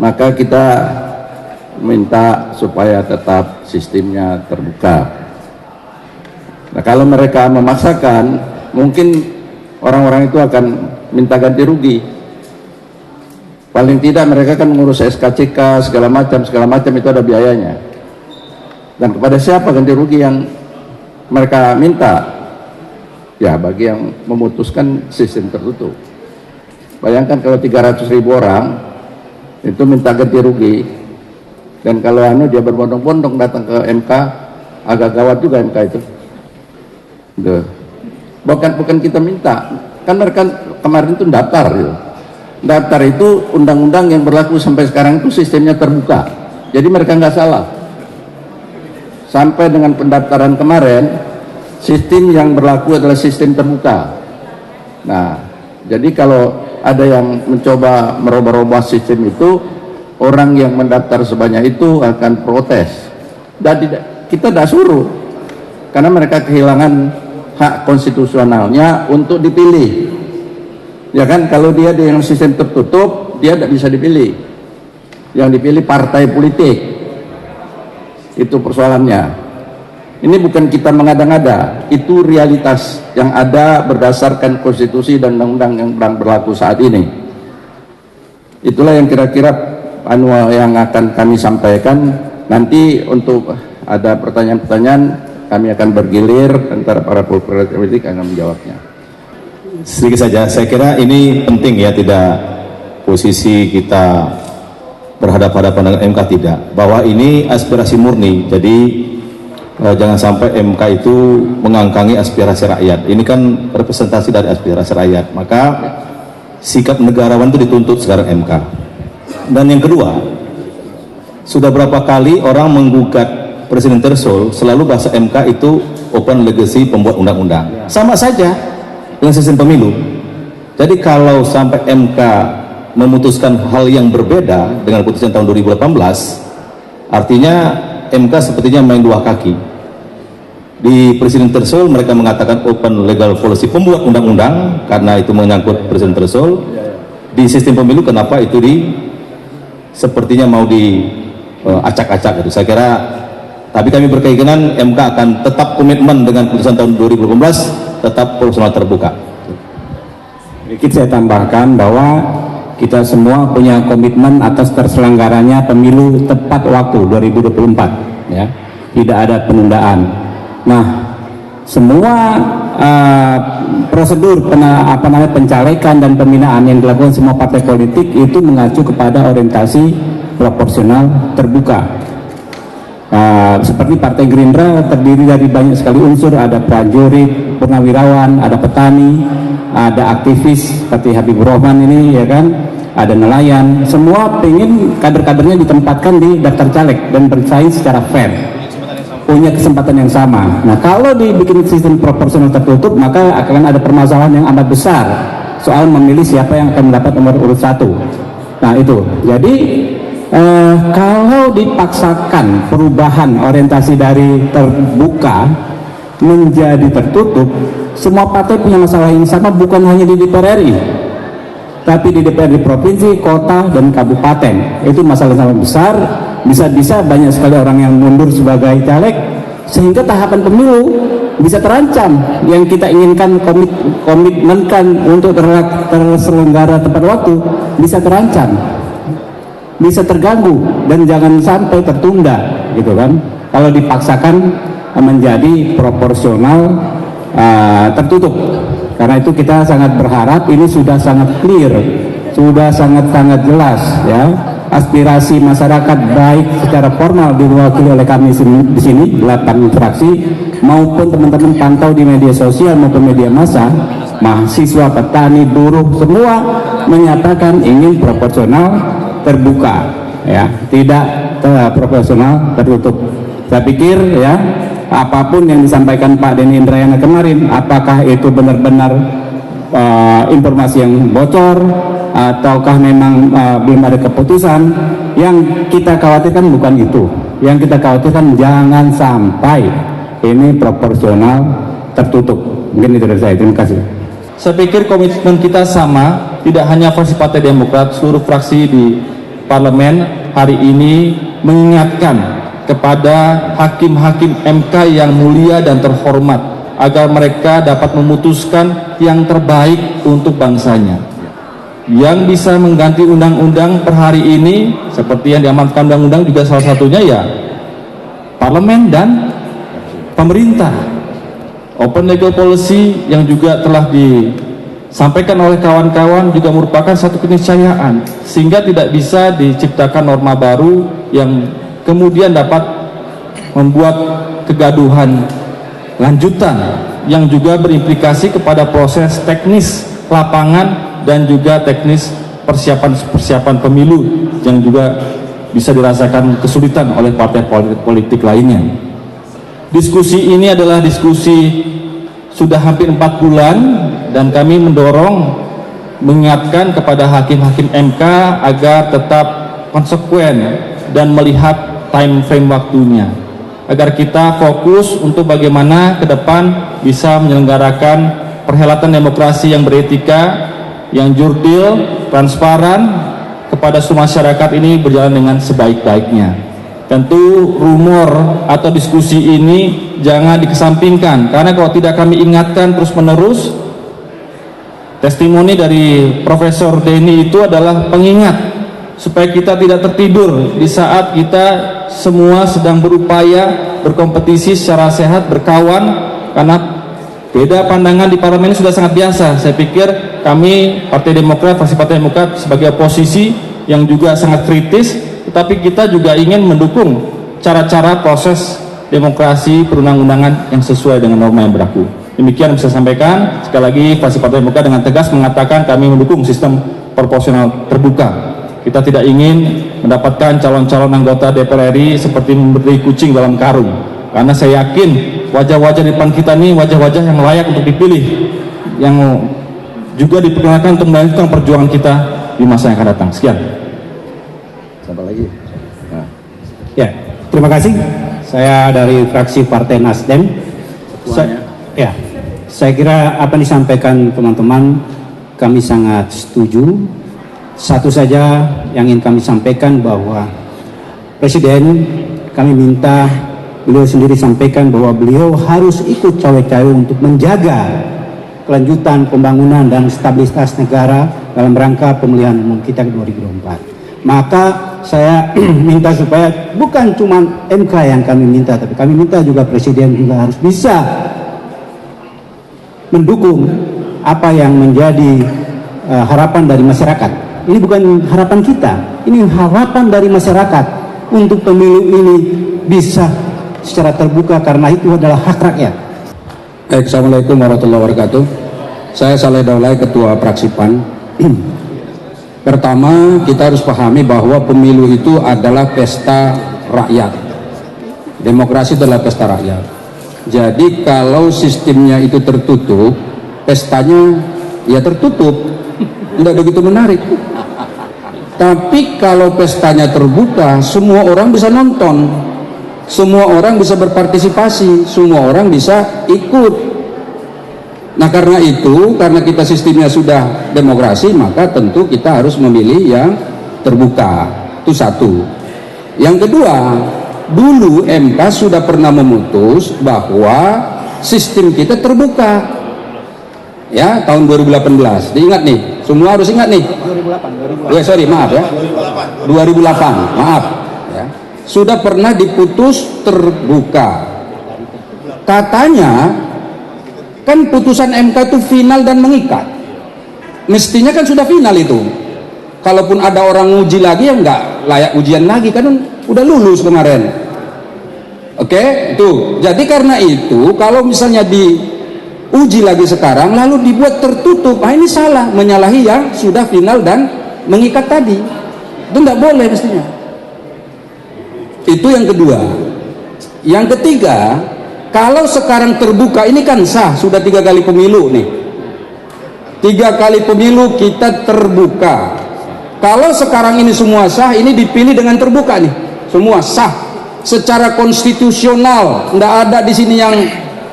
maka kita minta supaya tetap sistemnya terbuka. Nah, kalau mereka memaksakan, mungkin orang-orang itu akan minta ganti rugi. Paling tidak mereka kan mengurus SKCK segala macam itu ada biayanya. Dan kepada siapa ganti rugi yang mereka minta? Ya, bagi yang memutuskan sistem tertutup. Bayangkan kalau 300.000 orang itu minta ganti rugi, dan kalau dia berbondong-bondong datang ke MK, agak gawat juga MK itu. Bukan kita minta, kan mereka kemarin itu daftar gitu. Daftar itu undang-undang yang berlaku sampai sekarang itu sistemnya terbuka, jadi mereka nggak salah. Sampai dengan pendaftaran kemarin, sistem yang berlaku adalah sistem terbuka. Nah, jadi kalau ada yang mencoba merubah-rubah sistem itu, orang yang mendaftar sebanyak itu akan protes. Dan kita tidak suruh, karena mereka kehilangan hak konstitusionalnya untuk dipilih. Ya kan, kalau dia dengan sistem tertutup, dia tidak bisa dipilih. Yang dipilih partai politik. Itu persoalannya. Ini bukan kita mengada-ngada, itu realitas yang ada berdasarkan konstitusi dan undang-undang yang berlaku saat ini. Itulah yang kira-kira yang akan kami sampaikan. Nanti untuk ada pertanyaan-pertanyaan, kami akan bergilir antara para politik akan menjawabnya. Sedikit saja, saya kira ini penting ya, tidak posisi kita berhadapan-hadapan dengan MK, tidak, bahwa ini aspirasi murni. Jadi jangan sampai MK itu mengangkangi aspirasi rakyat. Ini kan representasi dari aspirasi rakyat, maka sikap negarawan itu dituntut sekarang MK. Dan yang kedua, sudah berapa kali orang menggugat Presiden threshold, selalu bahasa MK itu open legacy pembuat undang-undang. Sama saja dengan sistem pemilu. Jadi kalau sampai MK memutuskan hal yang berbeda dengan putusan tahun 2018, artinya MK sepertinya main dua kaki. Di Presiden threshold mereka mengatakan open legal policy pembuat undang-undang, karena itu menyangkut Presiden threshold. Di sistem pemilu kenapa itu sepertinya mau diacak-acak gitu. Saya kira, tapi kami berkeyakinan MK akan tetap komitmen dengan putusan tahun 2018, tetap proporsional terbuka. Sedikit saya tambahkan bahwa kita semua punya komitmen atas terselenggaranya pemilu tepat waktu 2024, ya, tidak ada penundaan. Nah, semua prosedur pencalekan dan pembinaan yang dilakukan semua partai politik itu mengacu kepada orientasi proporsional terbuka. Seperti Partai Gerindra terdiri dari banyak sekali unsur, ada prajurit, purnawirawan, ada petani, ada aktivis seperti Habibur Rahman ini, ya kan, ada nelayan. Semua ingin kader-kadernya ditempatkan di daftar caleg dan bersaing secara fair, punya kesempatan yang sama. Nah, kalau dibikin sistem proporsional tertutup, maka akan ada permasalahan yang amat besar soal memilih siapa yang akan mendapat nomor urut 1. Nah, itu jadi kalau dipaksakan perubahan orientasi dari terbuka menjadi tertutup, semua partai punya masalah yang sama, bukan hanya di DPR RI, tapi di DPRD provinsi, kota, dan kabupaten. Itu masalah yang sangat besar. Bisa-bisa banyak sekali orang yang mundur sebagai caleg, sehingga tahapan pemilu bisa terancam. Yang kita inginkan komitmenkan untuk terselenggara tepat waktu bisa terancam, bisa terganggu, dan jangan sampai tertunda, gitu kan, kalau dipaksakan menjadi proporsional tertutup. Karena itu kita sangat berharap ini sudah sangat clear, sudah sangat-sangat jelas, ya, aspirasi masyarakat baik secara formal diwakili oleh kami di sini 8 fraksi, maupun teman-teman pantau di media sosial maupun media massa, mahasiswa, petani, buruh, semua menyatakan ingin proporsional terbuka, ya, tidak proporsional tertutup. Saya pikir, ya, apapun yang disampaikan Pak Denny Indrayana kemarin, apakah itu benar-benar informasi yang bocor ataukah memang belum ada keputusan, yang kita khawatirkan bukan itu. Yang kita khawatirkan jangan sampai ini proporsional tertutup. Mungkin itu dari saya. Terima kasih. Saya pikir komitmen kita sama, tidak hanya fraksi Partai Demokrat, seluruh fraksi di parlemen hari ini mengingatkan kepada hakim-hakim MK yang mulia dan terhormat agar mereka dapat memutuskan yang terbaik untuk bangsanya. Yang bisa mengganti undang-undang per hari ini seperti yang diamanatkan undang-undang juga salah satunya ya parlemen dan pemerintah. Open legal policy yang juga telah disampaikan oleh kawan-kawan juga merupakan satu keniscayaan sehingga tidak bisa diciptakan norma baru yang kemudian dapat membuat kegaduhan lanjutan yang juga berimplikasi kepada proses teknis lapangan dan juga teknis persiapan pemilu yang juga bisa dirasakan kesulitan oleh partai politik lainnya. Diskusi ini adalah diskusi sudah hampir 4 bulan dan kami mendorong mengingatkan kepada hakim-hakim MK agar tetap konsekuen dan melihat time frame waktunya agar kita fokus untuk bagaimana ke depan bisa menyelenggarakan perhelatan demokrasi yang beretika, yang jurdil, transparan kepada seluruh masyarakat ini berjalan dengan sebaik-baiknya. Tentu rumor atau diskusi ini jangan dikesampingkan karena kalau tidak kami ingatkan terus-menerus, testimoni dari Profesor Denny itu adalah pengingat supaya kita tidak tertidur di saat kita semua sedang berupaya berkompetisi secara sehat, berkawan, karena beda pandangan di parlemen sudah sangat biasa. Saya pikir kami Partai Demokrat, fraksi Partai Demokrat sebagai oposisi yang juga sangat kritis, tetapi kita juga ingin mendukung cara-cara proses demokrasi perundang-undangan yang sesuai dengan norma yang berlaku. Demikian yang bisa saya sampaikan. Sekali lagi fraksi Partai Demokrat dengan tegas mengatakan kami mendukung sistem proporsional terbuka. Kita tidak ingin mendapatkan calon-calon anggota DPR RI seperti memberi kucing dalam karung, karena saya yakin wajah-wajah di depan kita ini wajah-wajah yang layak untuk dipilih, yang juga diperkenalkan untuk melanjutkan perjuangan kita di masa yang akan datang. Sekian. Siapa lagi? Nah. Ya, terima kasih. Saya dari fraksi Partai Nasdem. Saya kira apa yang disampaikan teman-teman kami sangat setuju. Satu saja yang ingin kami sampaikan bahwa Presiden kami minta beliau sendiri sampaikan bahwa beliau harus ikut cawe-cawe untuk menjaga kelanjutan pembangunan dan stabilitas negara dalam rangka pemilihan umum kita 2024. Maka saya minta supaya bukan cuma MK yang kami minta, tapi kami minta juga Presiden juga harus bisa mendukung apa yang menjadi harapan dari masyarakat. Ini bukan harapan kita, ini harapan dari masyarakat untuk pemilu ini bisa secara terbuka karena itu adalah hak rakyat. Assalamualaikum warahmatullahi wabarakatuh. Saya Saleh Daulay, Ketua Fraksi PAN. Pertama, kita harus pahami bahwa pemilu itu adalah pesta rakyat. Demokrasi adalah pesta rakyat. Jadi kalau sistemnya itu tertutup, pestanya ya tertutup, tidak begitu menarik. Tapi kalau pestanya terbuka, semua orang bisa nonton, semua orang bisa berpartisipasi, semua orang bisa ikut. Nah karena itu, karena kita sistemnya sudah demokrasi, maka tentu kita harus memilih yang terbuka. Itu satu. Yang kedua, dulu MK sudah pernah memutus bahwa sistem kita terbuka. Ya, tahun 2018. Diingat nih, semua harus ingat nih. 2008. Maaf ya. 2008. Maaf. Ya. Sudah pernah diputus terbuka. Katanya kan putusan MK itu final dan mengikat. Mestinya kan sudah final itu. Kalaupun ada orang uji lagi ya nggak layak ujian lagi, kan udah lulus kemarin. Oke, itu. Jadi karena itu kalau misalnya diuji lagi sekarang lalu dibuat tertutup, ini salah, menyalahi yang sudah final dan mengikat tadi. Itu nggak boleh mestinya. Itu yang kedua. Yang ketiga, kalau sekarang terbuka ini kan sah, sudah 3 kali pemilu nih. 3 kali pemilu kita terbuka. Kalau sekarang ini semua sah, ini dipilih dengan terbuka nih, semua sah secara konstitusional, tidak ada di sini yang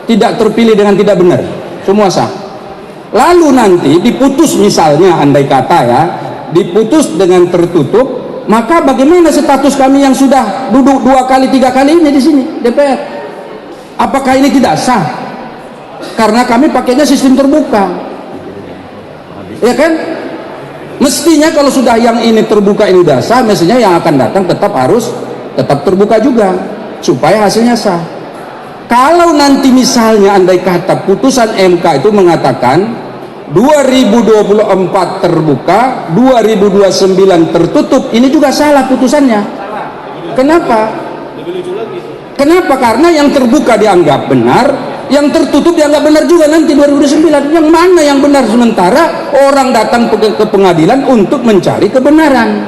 tidak terpilih dengan tidak benar, semua sah. Lalu nanti diputus misalnya, andai kata ya, diputus dengan tertutup, maka bagaimana status kami yang sudah duduk 2 kali 3 kali ini di sini DPR? Apakah ini tidak sah? Karena kami pakainya sistem terbuka, ya kan? Mestinya kalau sudah yang ini terbuka ini sudah sah, mestinya yang akan datang tetap terbuka juga supaya hasilnya sah. Kalau nanti misalnya andai kata putusan MK itu mengatakan 2024 terbuka, 2029 tertutup, ini juga salah putusannya. Kenapa? Kenapa? Karena yang terbuka dianggap benar, yang tertutup dianggap benar juga nanti 2029. Yang mana yang benar? Sementara orang datang ke pengadilan untuk mencari kebenaran.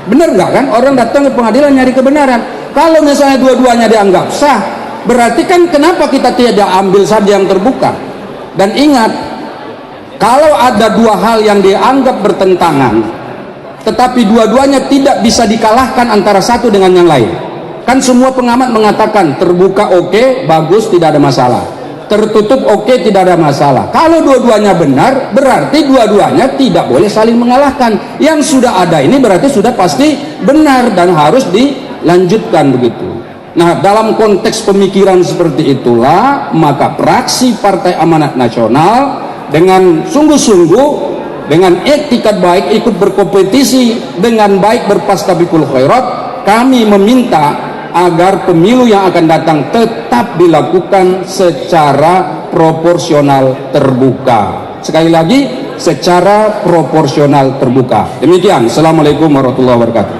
Benar nggak kan? Orang datang ke pengadilan nyari kebenaran. Kalau misalnya dua-duanya dianggap sah, berarti kan kenapa kita tidak ambil saja yang terbuka? Dan ingat, kalau ada 2 hal yang dianggap bertentangan, tetapi dua-duanya tidak bisa dikalahkan antara satu dengan yang lain, kan semua pengamat mengatakan terbuka oke, bagus, tidak ada masalah, tertutup oke, tidak ada masalah. Kalau dua-duanya benar, berarti dua-duanya tidak boleh saling mengalahkan. Yang sudah ada ini berarti sudah pasti benar dan harus dilanjutkan begitu. Nah, dalam konteks pemikiran seperti itulah maka fraksi Partai Amanat Nasional dengan sungguh-sungguh, dengan etikat baik, ikut berkompetisi dengan baik, berfastabiqul khairat, kami meminta agar pemilu yang akan datang tetap dilakukan secara proporsional terbuka. Sekali lagi, secara proporsional terbuka. Demikian. Assalamualaikum warahmatullahi wabarakatuh.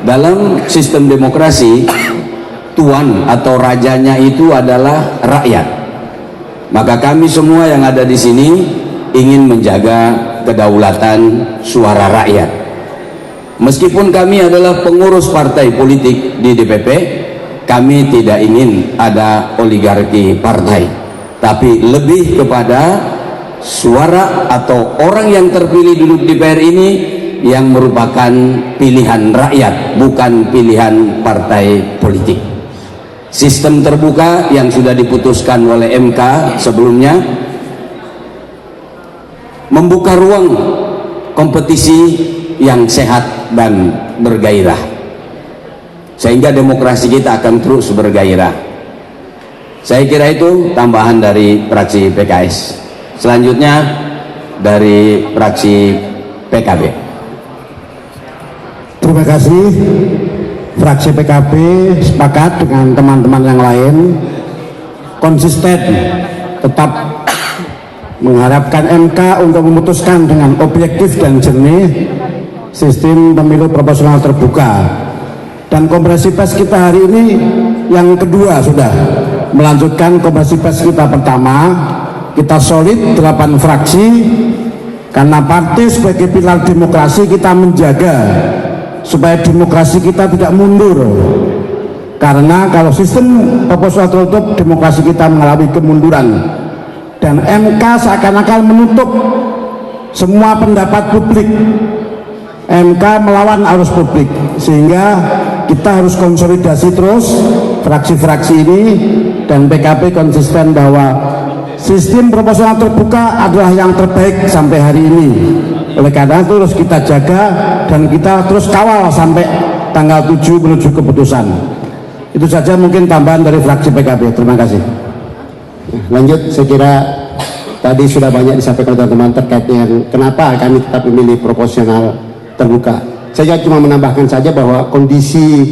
Dalam sistem demokrasi, tuan atau rajanya itu adalah rakyat. Maka kami semua yang ada di sini ingin menjaga kedaulatan suara rakyat. Meskipun kami adalah pengurus partai politik di DPP, kami tidak ingin ada oligarki partai, tapi lebih kepada suara atau orang yang terpilih duduk di DPR ini yang merupakan pilihan rakyat, bukan pilihan partai politik. Sistem terbuka yang sudah diputuskan oleh MK sebelumnya membuka ruang kompetisi yang sehat dan bergairah, sehingga demokrasi kita akan terus bergairah. Saya kira itu tambahan dari fraksi PKS. Selanjutnya dari fraksi PKB. Terima kasih. Fraksi PKB sepakat dengan teman-teman yang lain konsisten tetap mengharapkan MK untuk memutuskan dengan objektif dan jernih sistem pemilu proporsional terbuka. Dan konferensi pers kita hari ini yang kedua sudah melanjutkan konferensi pers kita pertama. Kita solid 8 fraksi karena partai sebagai pilar demokrasi, kita menjaga supaya demokrasi kita tidak mundur. Karena kalau sistem proporsional tertutup, demokrasi kita mengalami kemunduran. Dan MK seakan-akan menutup semua pendapat publik. MK melawan arus publik, sehingga kita harus konsolidasi terus fraksi-fraksi ini, dan PKB konsisten bahwa sistem proporsional terbuka adalah yang terbaik sampai hari ini. Oleh karena itu terus kita jaga dan kita terus kawal sampai tanggal 7 menuju keputusan. Itu saja mungkin tambahan dari fraksi PKB. Terima kasih. Lanjut, saya kira tadi sudah banyak disampaikan teman-teman terkait dengan kenapa kami tetap memilih proporsional terbuka. Saya cuma menambahkan saja bahwa kondisi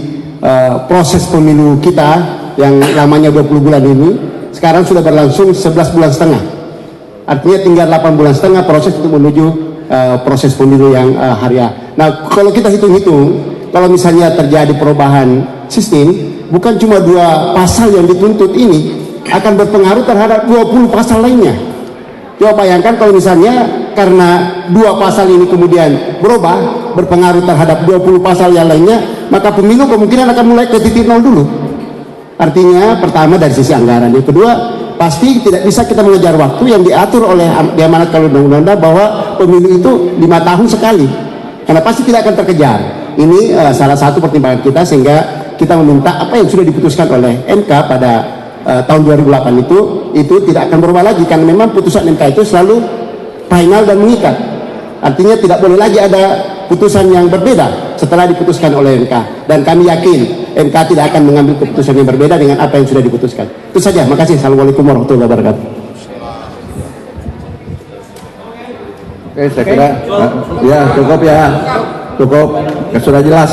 proses pemilu kita yang lamanya 20 bulan ini sekarang sudah berlangsung 11 bulan setengah. Artinya tinggal 8 bulan setengah proses untuk menuju proses pemilu yang harian. Nah, kalau kita hitung-hitung, kalau misalnya terjadi perubahan sistem, bukan cuma 2 pasal yang dituntut ini, akan berpengaruh terhadap 20 pasal lainnya. Coba bayangkan kalau misalnya karena 2 pasal ini kemudian berubah, berpengaruh terhadap 20 pasal yang lainnya, maka pemilu kemungkinan akan mulai ke titik nol dulu. Artinya pertama dari sisi anggaran, yang kedua pasti tidak bisa kita mengejar waktu yang diatur oleh diamanatkan undang-undang bahwa pemilu itu 5 tahun sekali, karena pasti tidak akan terkejar. Ini salah satu pertimbangan kita, sehingga kita meminta apa yang sudah diputuskan oleh MK pada tahun 2008 itu tidak akan berubah lagi, karena memang putusan MK itu selalu final dan mengikat. Artinya tidak boleh lagi ada putusan yang berbeda setelah diputuskan oleh MK, dan kami yakin MK tidak akan mengambil keputusan yang berbeda dengan apa yang sudah diputuskan. Itu saja. Makasih. Assalamualaikum warahmatullahi wabarakatuh. Oke, saya kira ya cukup ya, cukup. Ya, sudah jelas,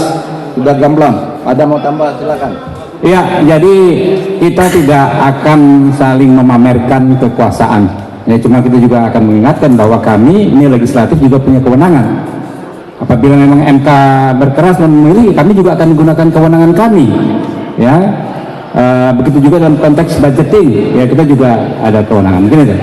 sudah gamblang. Ada mau tambah silakan. Ya, jadi kita tidak akan saling memamerkan kekuasaan. Ya, cuma kita juga akan mengingatkan bahwa kami ini legislatif juga punya kewenangan. Apabila memang MK berkeras dan memilih, kami juga akan menggunakan kewenangan kami. Ya, begitu juga dalam konteks budgeting. Ya, kita juga ada kewenangan. Mungkin itu.